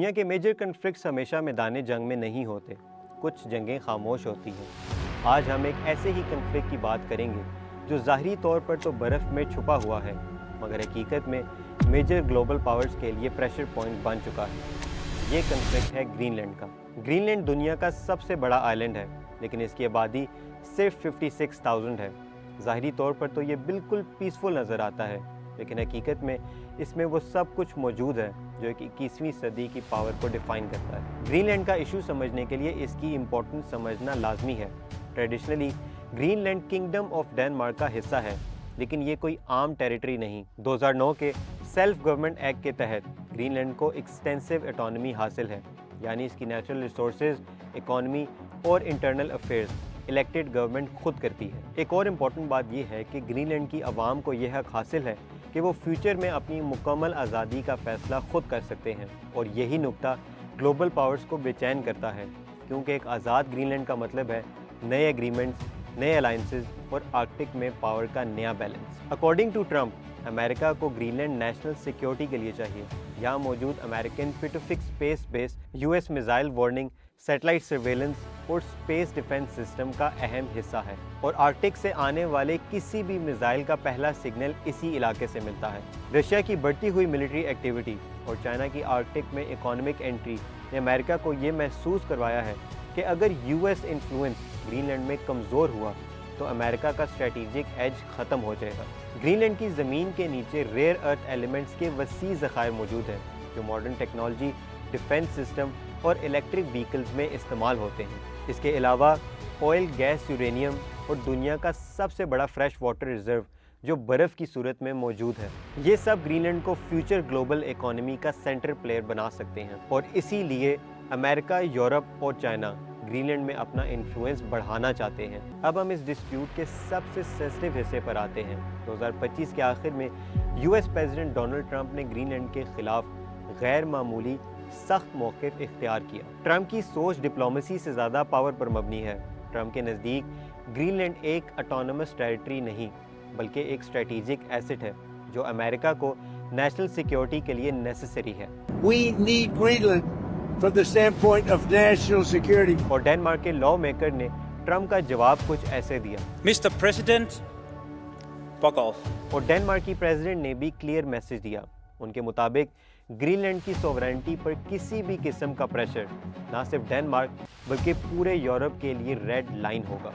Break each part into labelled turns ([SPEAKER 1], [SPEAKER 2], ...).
[SPEAKER 1] دنیا کے major conflicts ہمیشہ میدان جنگ میں نہیں ہوتے، کچھ جنگیں خاموش ہوتی ہیں۔ آج ہم ایک ایسے ہی کنفلکٹ کی بات کریں گے جو ظاہری طور پر تو برف میں چھپا ہوا ہے، مگر حقیقت میں میجر گلوبل پاورز کے لیے پریشر پوائنٹ بن چکا ہے۔ یہ کنفلکٹ ہے گرین لینڈ کا۔ گرین لینڈ دنیا کا سب سے بڑا آئلینڈ ہے، لیکن اس کی آبادی صرف 56,000 ہے۔ ظاہری طور پر تو یہ بالکل پیسفل نظر آتا ہے، لیکن حقیقت میں اس میں وہ سب کچھ موجود ہے جو ایک 21ویں صدی کی پاور کو ڈیفائن کرتا ہے۔ گرین لینڈ کا ایشو سمجھنے کے لیے اس کی امپورٹنس سمجھنا لازمی ہے۔ Traditionally Greenland kingdom of Denmark کا حصہ ہے، لیکن یہ کوئی عام ٹیریٹری نہیں۔ 2009 کے سیلف گورنمنٹ ایکٹ کے تحت گرین لینڈ کو ایکسٹینسو اٹانومی حاصل ہے، یعنی اس کی نیچرل ریسورسز، اکانومی اور انٹرنل افیئرز الیکٹڈ گورنمنٹ خود کرتی ہے۔ ایک اور امپورٹنٹ بات یہ ہے کہ گرین لینڈ کی عوام کو یہ حق حاصل ہے کہ وہ فیوچر میں اپنی مکمل آزادی کا فیصلہ خود کر سکتے ہیں، اور یہی نکتہ گلوبل پاورز کو بے چین کرتا ہے، کیونکہ ایک آزاد گرین لینڈ کا مطلب ہے نئے ایگریمنٹس، نئے الائنسز اور آرکٹک میں پاور کا نیا بیلنس۔ اکارڈنگ ٹو ٹرمپ، امریکہ کو گرین لینڈ نیشنل سیکیورٹی کے لیے چاہیے۔ یہاں موجود American Pacific space base U S missile warning, satellite surveillance اور اسپیس ڈیفنس سسٹم کا اہم حصہ ہے، اور آرکٹک سے آنے والے کسی بھی میزائل کا پہلا سگنل اسی علاقے سے ملتا ہے۔ رشیا کی بڑھتی ہوئی ملٹری ایکٹیویٹی اور چائنا کی آرکٹک میں اکانومک انٹری نے امریکہ کو یہ محسوس کروایا ہے کہ اگر U S influence Greenland میں کمزور ہوا تو امریکہ کا اسٹریٹجک ایج ختم ہو جائے گا۔ گرین لینڈ کی زمین کے نیچے ریئر ارتھ ایلیمنٹس کے وسیع ذخائر موجود ہیں جو ماڈرن ٹیکنالوجی، ڈیفنس سسٹم اور الیکٹرک وہیکلز میں استعمال ہوتے ہیں۔ اس کے علاوہ آئل، گیس، یورینیم اور دنیا کا سب سے بڑا فریش واٹر ریزرو جو برف کی صورت میں موجود ہے۔ یہ سب گرین لینڈ کو فیوچر گلوبل اکانومی کا سینٹر پلیئر بنا سکتے ہیں، اور اسی لیے امریکہ، یورپ اور چائنا گرین لینڈ میں اپنا انفلوئنس بڑھانا چاہتے ہیں۔ اب ہم اس ڈسپیوٹ کے سب سے سینسٹیو حصے پر آتے ہیں۔ 2025 کے آخر میں U S president Donald Trump نے گرین لینڈ کے خلاف غیر معمولی سخت موقف اختیار کیا۔ ٹرمپ کی سوچ ڈپلومیسی سے زیادہ پاور پر مبنی ہے۔ ٹرمپ کے نزدیک گرین لینڈ ایک اٹانومس ٹیریٹری نہیں، بلکہ ایک اسٹریٹجک ایسٹ ہے جو امریکہ کو نیشنل سیکیورٹی کے لیے نیسیسری ہے۔
[SPEAKER 2] We need Greenland from the standpoint of national security.
[SPEAKER 1] اور ڈینمارک کے لا میکر نے ٹرمپ کا جواب کچھ ایسے دیا۔
[SPEAKER 3] Mr. President, fuck off.
[SPEAKER 1] اور ڈینمارک کی پریزیڈنٹ نے بھی کلیئر میسج دیا۔ ان کے مطابق گرین لینڈ کی سوورینٹی پر کسی بھی قسم کا پریشر نہ صرف ڈینمارک بلکہ پورے یورپ کے لیے ریڈ لائن ہوگا۔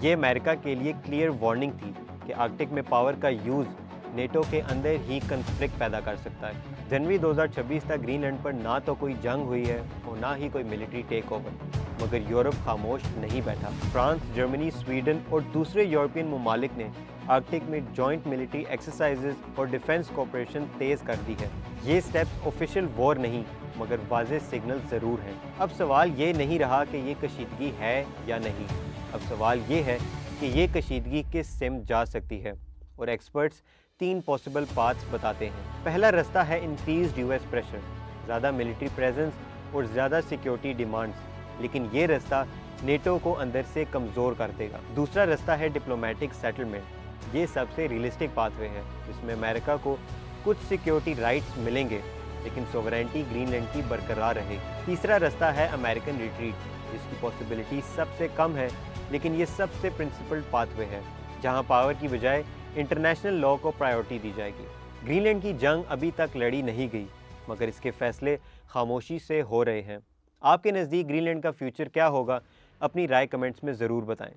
[SPEAKER 1] یہ امریکہ کے لیے کلیئر وارننگ تھی کہ آرکٹک میں پاور کا یوز نیٹو کے اندر ہی کنفلکٹ پیدا کر سکتا ہے۔ جنوری 2026 تک گرین لینڈ پر نہ تو کوئی جنگ ہوئی ہے اور نہ ہی کوئی ملٹری ٹیک اوور، مگر یورپ خاموش نہیں بیٹھا۔ فرانس، جرمنی، سویڈن اور دوسرے یورپین ممالک نے آرکٹک میں جوائنٹ ملٹری ایکسرسائزز اور ڈیفنس کوآپریشن تیز کر دی ہے۔ یہ سٹیپس آفیشیل وار نہیں، مگر واضح سگنل ضرور ہیں۔ اب سوال یہ نہیں رہا کہ یہ کشیدگی ہے یا نہیں، اب سوال یہ ہے کہ یہ کشیدگی کس سمت جا سکتی ہے، اور ایکسپرٹس 3 پاسبل پاتھس بتاتے ہیں۔ پہلا رستہ ہے انکریزڈ یو ایس پریشر، زیادہ ملٹری پریزنس اور زیادہ سیکیورٹی ڈیمانڈز، لیکن یہ رستہ نیٹو کو اندر سے کمزور کر دے گا۔ دوسرا رستہ ہے ڈپلومیٹک سیٹلمنٹ، یہ سب سے ریئلسٹک پاتھ وے ہے، جس میں امریکہ کو کچھ سیکیورٹی رائٹس ملیں گے لیکن سوورینٹی گرین لینڈ کی برقرار رہے گی۔ تیسرا رستہ ہے امریکن ریٹریٹ، جس کی پاسبلٹی سب سے کم ہے لیکن یہ سب سے پرنسپلڈ پاتھ وے ہے، جہاں پاور کی بجائے انٹرنیشنل لاء کو پرائیورٹی دی جائے گی۔ گرین لینڈ کی جنگ ابھی تک لڑی نہیں گئی، مگر اس کے فیصلے خاموشی سے ہو رہے ہیں۔ آپ کے نزدیک گرین لینڈ کا فیوچر کیا ہوگا؟ اپنی رائے کمنٹس میں ضرور بتائیں۔